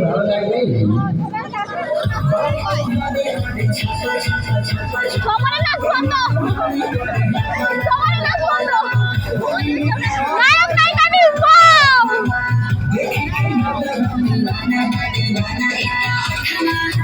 ভালো লাগবে সবার নাচ বন্ধ, সবার নাচ বন্ধ, নায়ক নায়িকা নির্ভর।